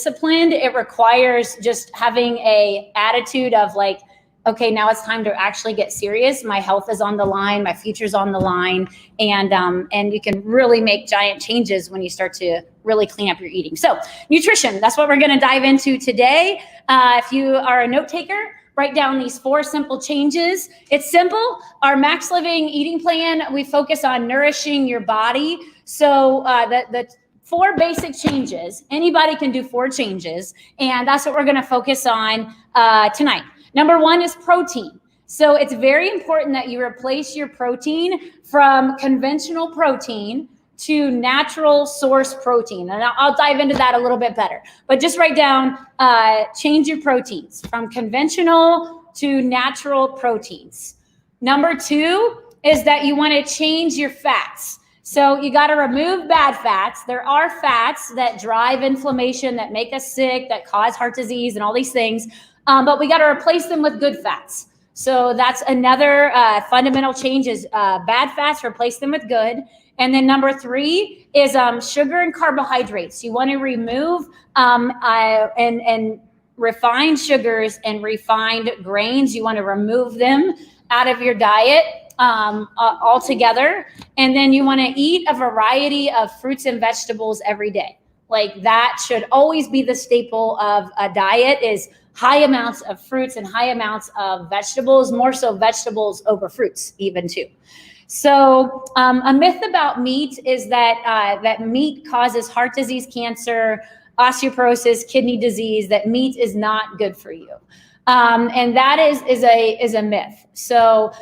disciplined. It requires just having a attitude of like, okay, now it's time to actually get serious. My health is on the line, my future's on the line, and you can really make giant changes when you start to really clean up your eating. So nutrition, that's what we're gonna dive into today. If you are a note taker, write down these 4 simple changes. It's simple. Our Max Living eating plan, we focus on nourishing your body. So the 4 basic changes, anybody can do 4 changes, and that's what we're gonna focus on tonight. Number 1 is protein. So it's very important that you replace your protein from conventional protein to natural source protein. And I'll dive into that a little bit better. But just write down, change your proteins from conventional to natural proteins. Number 2 is that you want to change your fats. So you got to remove bad fats. There are fats that drive inflammation, that make us sick, that cause heart disease and all these things. But we got to replace them with good fats. So that's another fundamental change is bad fats, replace them with good. And then number 3 is sugar and carbohydrates. You want to remove and refined sugars and refined grains. You want to remove them out of your diet altogether. And then you want to eat a variety of fruits and vegetables every day. Like that should always be the staple of a diet is high amounts of fruits and high amounts of vegetables, more so vegetables over fruits even too. So a myth about meat is that meat causes heart disease, cancer, osteoporosis, kidney disease, that meat is not good for you. And that is a myth. So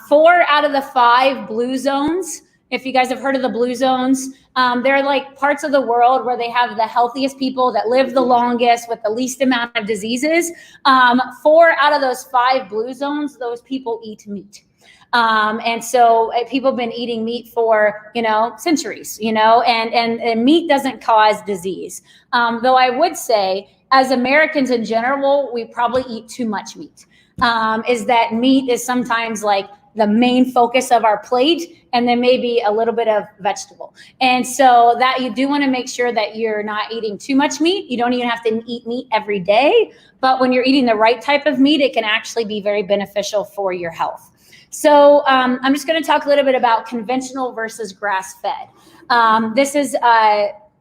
4 out of the 5 blue zones, if you guys have heard of the blue zones, they're like parts of the world where they have the healthiest people that live the longest with the least amount of diseases. 4 out of those 5 blue zones, those people eat meat. And so people have been eating meat for, centuries, and meat doesn't cause disease. Though I would say as Americans in general, we probably eat too much meat. Is that meat is sometimes like the main focus of our plate, and then maybe a little bit of vegetable. And so that you do want to make sure that you're not eating too much meat. You don't even have to eat meat every day, but when you're eating the right type of meat, it can actually be very beneficial for your health. So I'm just going to talk a little bit about conventional versus grass-fed. This is,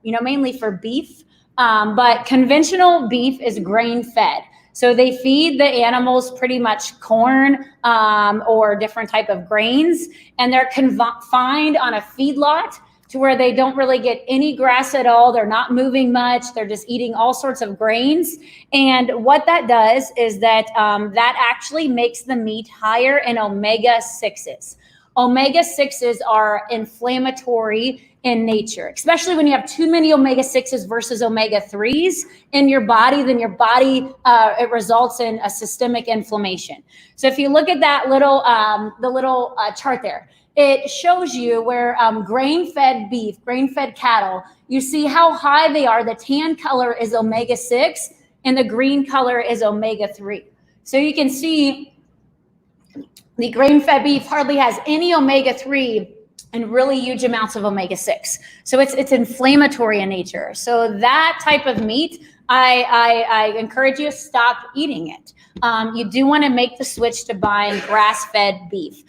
mainly for beef, but conventional beef is grain-fed. So they feed the animals pretty much corn or different type of grains, and they're confined on a feedlot to where they don't really get any grass at all. They're not moving much. They're just eating all sorts of grains. And what that does is that that actually makes the meat higher in omega-6s. Omega-6s are inflammatory in nature, especially when you have too many omega-6s versus omega-3s in your body, then your body, it results in a systemic inflammation. So if you look at that little, chart there, it shows you where grain-fed beef, grain-fed cattle, you see how high they are. The tan color is omega-6 and the green color is omega-3. So you can see the grain-fed beef hardly has any omega-3 and really huge amounts of omega-6. So it's inflammatory in nature. So that type of meat, I encourage you to stop eating it. You do want to make the switch to buying grass-fed beef.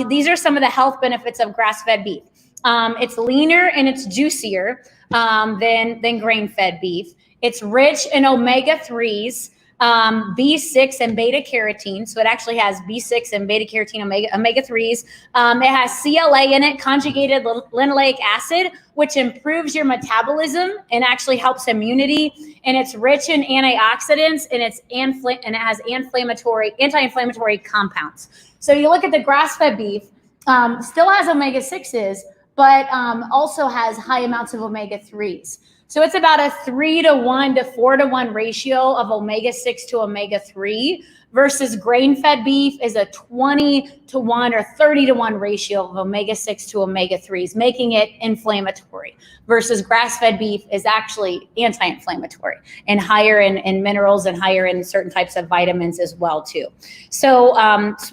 These are some of the health benefits of grass-fed beef. It's leaner and it's juicier than grain-fed beef. It's rich in omega-3s, B6 and beta carotene. So it actually has B6 and beta carotene omega-3s. It has CLA in it, conjugated linoleic acid, which improves your metabolism and actually helps immunity. And it's rich in antioxidants, and it has anti-inflammatory compounds. So you look at the grass-fed beef, still has omega-6s, but also has high amounts of omega-3s. So it's about a 3-to-1 to 4-to-1 ratio of omega-6 to omega-3 versus grain-fed beef is a 20-to-1 or 30-to-1 ratio of omega-6 to omega-3s, making it inflammatory versus grass-fed beef is actually anti-inflammatory and higher in minerals and higher in certain types of vitamins as well too. So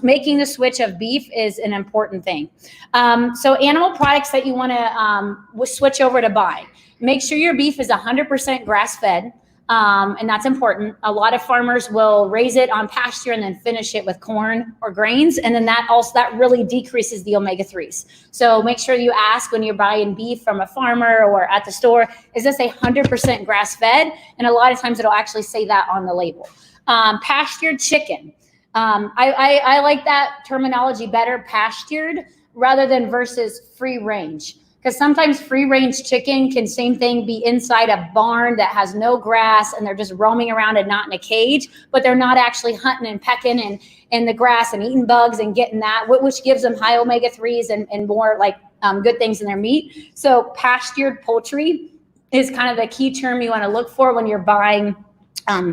making the switch of beef is an important thing. So animal products that you want to switch over to buy. Make sure your beef is 100% grass-fed. And that's important. A lot of farmers will raise it on pasture and then finish it with corn or grains. And then that really decreases the omega-3s. So make sure you ask when you're buying beef from a farmer or at the store, is this 100% grass-fed? And a lot of times it'll actually say that on the label. Pastured chicken. I like that terminology better, pastured, rather than versus free range. Because sometimes free range chicken can same thing be inside a barn that has no grass and they're just roaming around and not in a cage, but they're not actually hunting and pecking in the grass and eating bugs and getting that, which gives them high omega-3s and more like good things in their meat. So pastured poultry is kind of the key term you want to look for when you're buying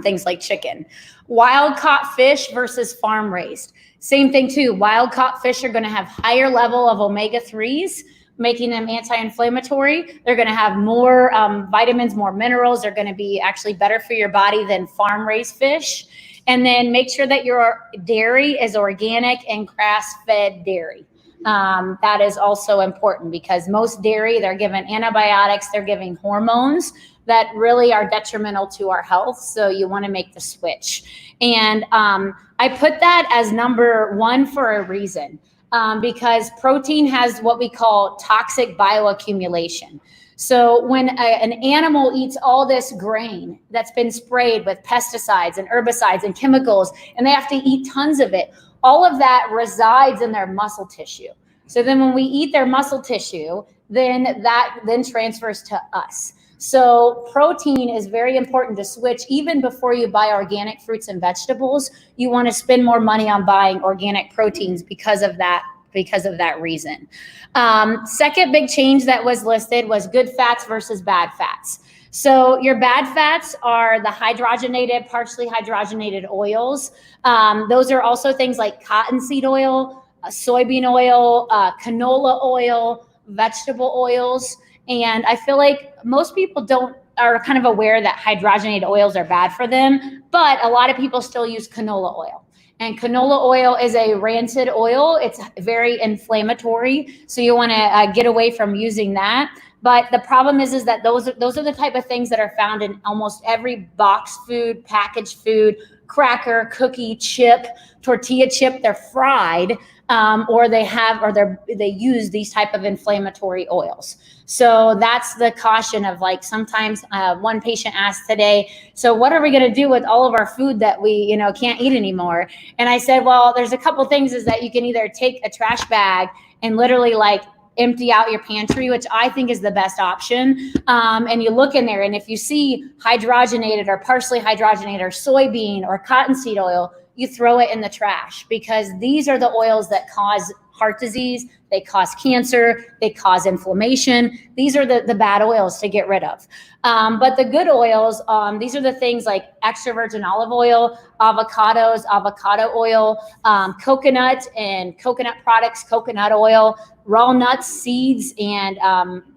things like chicken. Wild caught fish versus farm raised. Same thing too. Wild caught fish are going to have higher level of omega-3s, making them anti-inflammatory. They're going to have more vitamins, more minerals. They're going to be actually better for your body than farm-raised fish. And then make sure that your dairy is organic and grass-fed dairy. That is also important because most dairy, they're given antibiotics, they're giving hormones that really are detrimental to our health. So you want to make the switch. And I put that as number one for a reason. Because protein has what we call toxic bioaccumulation. So when an animal eats all this grain that's been sprayed with pesticides and herbicides and chemicals, and they have to eat tons of it, all of that resides in their muscle tissue. So then when we eat their muscle tissue, then that then transfers to us. So protein is very important to switch. Even before you buy organic fruits and vegetables, you want to spend more money on buying organic proteins because of that reason. Second big change that was listed was good fats versus bad fats. So your bad fats are the hydrogenated, partially hydrogenated oils. Those are also things like cottonseed oil, soybean oil, canola oil, vegetable oils. And I feel like most people are kind of aware that hydrogenated oils are bad for them, but a lot of people still use canola oil. And canola oil is a rancid oil. It's very inflammatory. So you want to get away from using that. But the problem is that those are the type of things that are found in almost every boxed food, packaged food, cracker, cookie, chip, tortilla chip. They're fried, or they use these type of inflammatory oils. So that's the caution of like sometimes one patient asked today, so what are we going to do with all of our food that we can't eat anymore? And I said, well, there's a couple things is that you can either take a trash bag and literally like empty out your pantry, which I think is the best option. And you look in there, and if you see hydrogenated or partially hydrogenated or soybean or cottonseed oil, you throw it in the trash because these are the oils that cause heart disease, they cause cancer, they cause inflammation. These are the bad oils to get rid of. But the good oils, these are the things like extra virgin olive oil, avocados, avocado oil, coconut and coconut products, coconut oil, raw nuts, seeds, and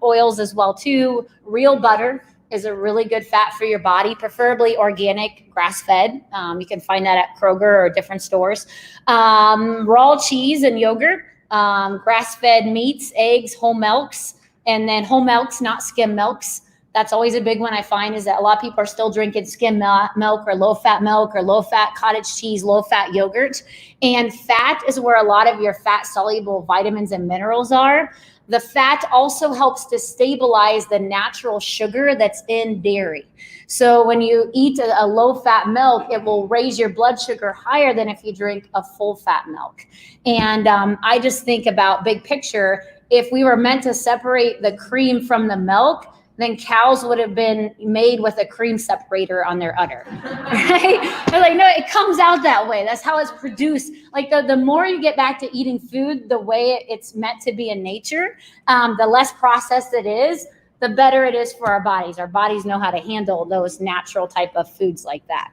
oils as well too. Real butter is a really good fat for your body, preferably organic, grass-fed. You can find that at Kroger or different stores. Raw cheese and yogurt, grass-fed meats, eggs, whole milks, and then whole milks, not skim milks. That's always a big one I find is that a lot of people are still drinking skim milk or low-fat cottage cheese, low-fat yogurt. And fat is where a lot of your fat-soluble vitamins and minerals are. The fat also helps to stabilize the natural sugar that's in dairy. So when you eat a low-fat milk, it will raise your blood sugar higher than if you drink a full-fat milk. And I just think about big picture, if we were meant to separate the cream from the milk, then cows would have been made with a cream separator on their udder, right? They're like, no, it comes out that way. That's how it's produced. Like the more you get back to eating food the way it's meant to be in nature, the less processed it is, the better it is for our bodies. Our bodies know how to handle those natural type of foods like that.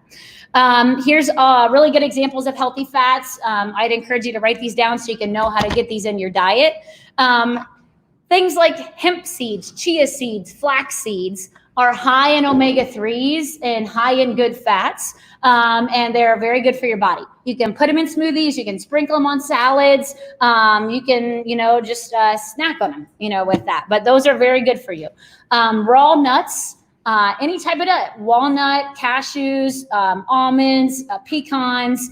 Here's really good examples of healthy fats. I'd encourage you to write these down so you can know how to get these in your diet. Things like hemp seeds, chia seeds, flax seeds are high in omega-3s and high in good fats, and they're very good for your body. You can put them in smoothies, you can sprinkle them on salads, you can, just snack on them, with that. But those are very good for you. Raw nuts Any type of nut, walnut, cashews, almonds, pecans,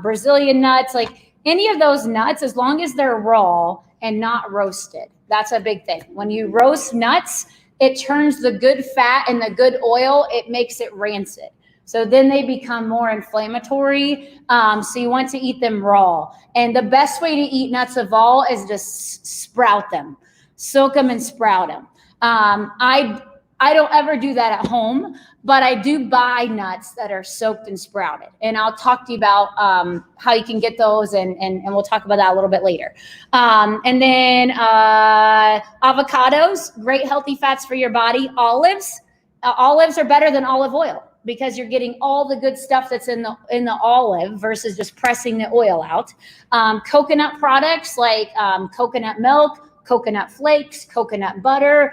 Brazilian nuts, like any of those nuts, as long as they're raw and not roasted. That's a big thing. When you roast nuts, it turns the good fat and the good oil, it makes it rancid. So then they become more inflammatory. So you want to eat them raw. And the best way to eat nuts of all is just sprout them, soak them and sprout them. I don't ever do that at home, but I do buy nuts that are soaked and sprouted. And I'll talk to you about how you can get those, and we'll talk about that a little bit later. And then avocados, great healthy fats for your body. Olives are better than olive oil because you're getting all the good stuff that's in the olive versus just pressing the oil out. Coconut products like coconut milk, coconut flakes, coconut butter,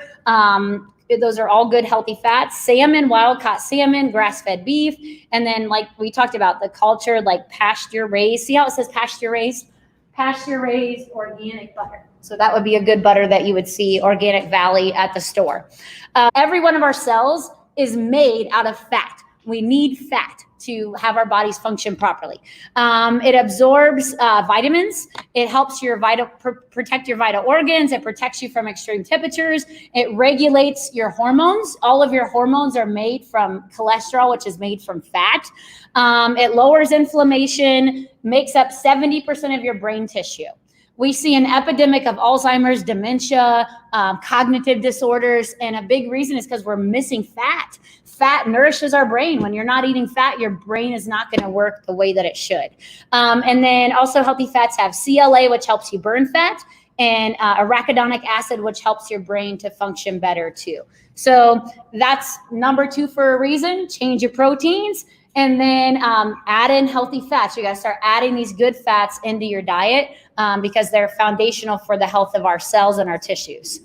those are all good healthy fats. Salmon, wild-caught salmon, grass-fed beef, and then like we talked about, the cultured, like pasture-raised. See how it says pasture-raised? Pasture-raised organic butter. So that would be a good butter that you would see, Organic Valley, at the store. Every one of our cells is made out of fat. We need fat to have our bodies function properly. It absorbs vitamins. It helps your protect your vital organs. It protects you from extreme temperatures. It regulates your hormones. All of your hormones are made from cholesterol, which is made from fat. It lowers inflammation, makes up 70% of your brain tissue. We see an epidemic of Alzheimer's, dementia, cognitive disorders, and a big reason is because we're missing fat. Fat nourishes our brain. When you're not eating fat, your brain is not going to work the way that it should. And then also healthy fats have CLA, which helps you burn fat, and arachidonic acid, which helps your brain to function better too. So that's number 2 for a reason. Change your proteins. And then add in healthy fats. You got to start adding these good fats into your diet because they're foundational for the health of our cells and our tissues.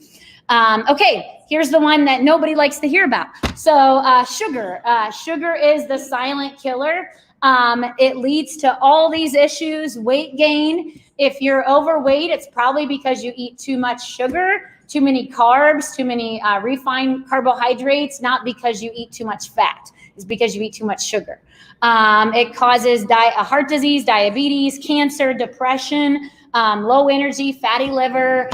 Okay, here's the one that nobody likes to hear about. So sugar. Sugar is the silent killer. It leads to all these issues, weight gain. If you're overweight, it's probably because you eat too much sugar, too many carbs, too many refined carbohydrates, not because you eat too much fat. It's because you eat too much sugar. It causes heart disease, diabetes, cancer, depression, low energy, fatty liver,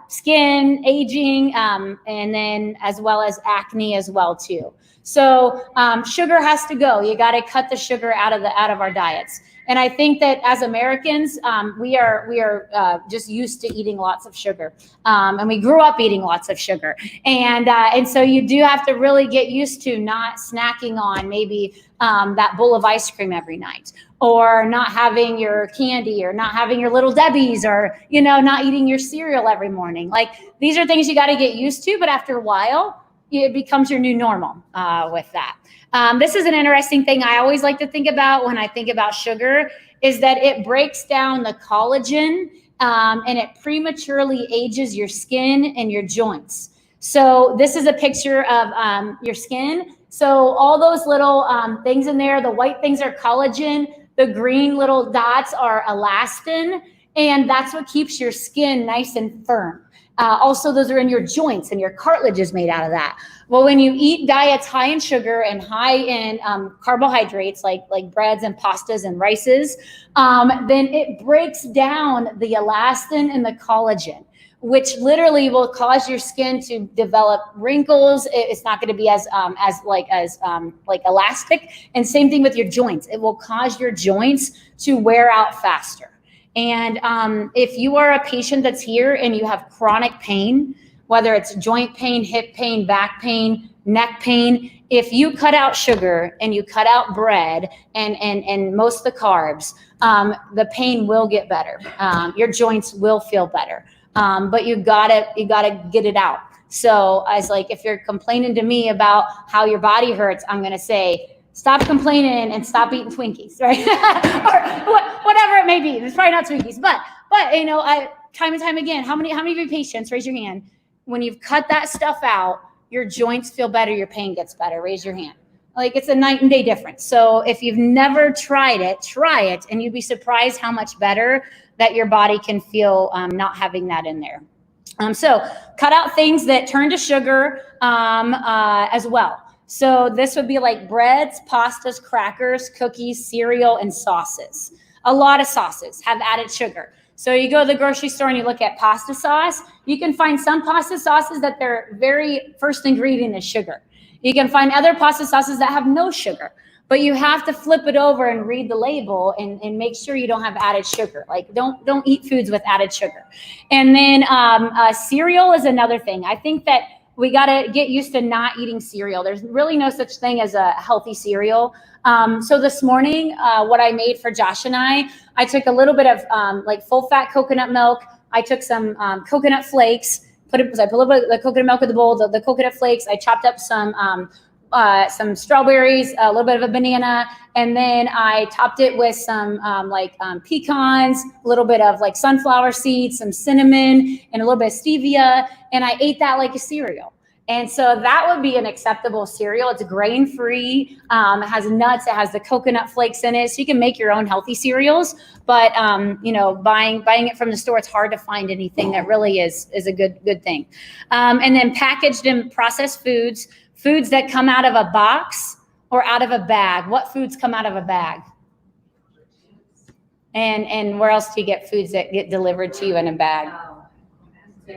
skin, aging, and then as well as acne as well too. So sugar has to go. You got to cut the sugar out of our diets. And I think that as Americans, we are just used to eating lots of sugar, and we grew up eating lots of sugar, and so you do have to really get used to not snacking on maybe that bowl of ice cream every night, or not having your candy, or not having your Little Debbie's, or not eating your cereal every morning. Like, these are things you got to get used to, but after a while, it becomes your new normal with that. This is an interesting thing I always like to think about when I think about sugar, is that it breaks down the collagen and it prematurely ages your skin and your joints. So this is a picture of your skin. So all those little things in there, the white things are collagen, the green little dots are elastin, and that's what keeps your skin nice and firm. Also, those are in your joints, and your cartilage is made out of that. Well, when you eat diets high in sugar and high in carbohydrates, like breads and pastas and rices, then it breaks down the elastin and the collagen, which literally will cause your skin to develop wrinkles. It's not going to be as elastic. And same thing with your joints. It will cause your joints to wear out faster. And if you are a patient that's here and you have chronic pain, whether it's joint pain, hip pain, back pain, neck pain, if you cut out sugar and you cut out bread and most of the carbs, the pain will get better. Your joints will feel better. But you gotta get it out. So if you're complaining to me about how your body hurts, I'm gonna say, stop complaining and stop eating Twinkies, right? Or whatever it may be. It's probably not Twinkies, but time and time again, how many of your patients, raise your hand, when you've cut that stuff out, your joints feel better, your pain gets better? Raise your hand. Like, it's a night and day difference. So if you've never tried it, try it, and you'd be surprised how much better that your body can feel not having that in there. So cut out things that turn to sugar as well. So this would be like breads, pastas, crackers, cookies, cereal, and sauces. A lot of sauces have added sugar. So you go to the grocery store and you look at pasta sauce, you can find some pasta sauces that their very first ingredient is sugar. You can find other pasta sauces that have no sugar, but you have to flip it over and read the label and make sure you don't have added sugar. Like don't eat foods with added sugar. And then cereal is another thing. I think that we got to get used to not eating cereal. There's really no such thing as a healthy cereal. So this morning, what I made for Josh and I took a little bit of like full fat coconut milk. I took some coconut flakes, I put a little bit of the coconut milk in the bowl, the coconut flakes. I chopped up some strawberries, a little bit of a banana, and then I topped it with some pecans, a little bit of like sunflower seeds, some cinnamon, and a little bit of stevia, and I ate that like a cereal. And so that would be an acceptable cereal. It's grain-free, it has nuts, it has the coconut flakes in it, so you can make your own healthy cereals. But buying it from the store, it's hard to find anything that really is a good thing. And then packaged and processed foods that come out of a box or out of a bag. What foods come out of a bag? And where else do you get foods that get delivered to you in a bag?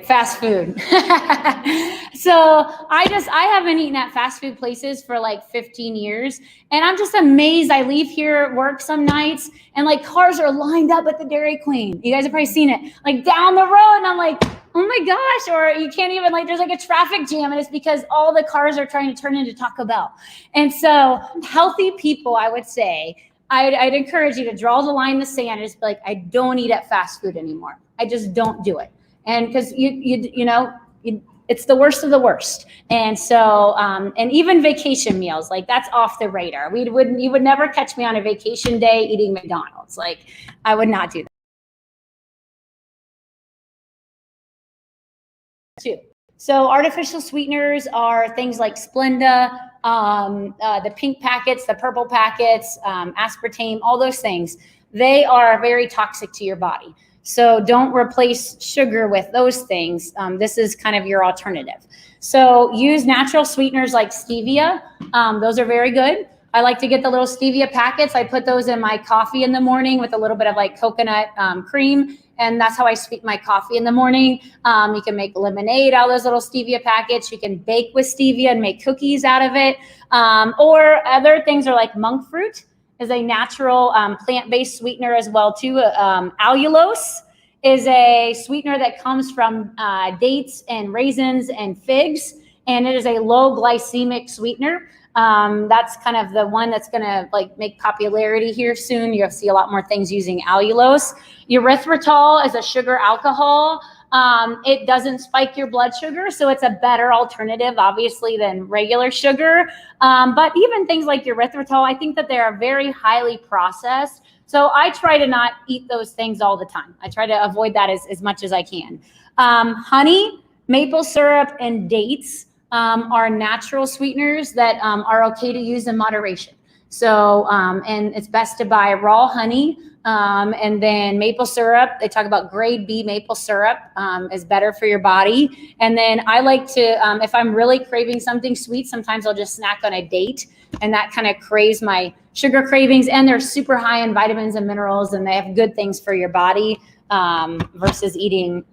Fast food. So I haven't eaten at fast food places for like 15 years. And I'm just amazed. I leave here at work some nights and like cars are lined up at the Dairy Queen. You guys have probably seen it, like down the road. And I'm like, oh my gosh, or you can't even, like, there's like a traffic jam, and it's because all the cars are trying to turn into Taco Bell. And so healthy people, I would say, I'd encourage you to draw the line in the sand and just be like, I don't eat at fast food anymore. I just don't do it. And because it's the worst of the worst. And so, and even vacation meals, like that's off the radar. You would never catch me on a vacation day eating McDonald's. Like I would not do that. Too. So artificial sweeteners are things like Splenda, the pink packets, the purple packets, aspartame, all those things. They are very toxic to your body. So don't replace sugar with those things. This is kind of your alternative. So use natural sweeteners like stevia. Those are very good. I like to get the little stevia packets. I put those in my coffee in the morning with a little bit of like coconut cream. And that's how I sweeten my coffee in the morning. You can make lemonade out of those little stevia packets. You can bake with stevia and make cookies out of it. Or other things are like monk fruit is a natural plant-based sweetener as well too. Allulose is a sweetener that comes from dates and raisins and figs. And it is a low glycemic sweetener. That's kind of the one that's going to like make popularity here soon. You'll see a lot more things using allulose. Erythritol is a sugar alcohol. It doesn't spike your blood sugar, so it's a better alternative, obviously, than regular sugar. But even things like erythritol, I think that they are very highly processed. So I try to not eat those things all the time. I try to avoid that as much as I can. Honey, maple syrup, and dates are natural sweeteners that are okay to use in moderation. So, and it's best to buy raw honey, and then maple syrup. They talk about grade B maple syrup is better for your body. And then I like to, if I'm really craving something sweet, sometimes I'll just snack on a date, and that kind of craves my sugar cravings. And they're super high in vitamins and minerals, and they have good things for your body versus eating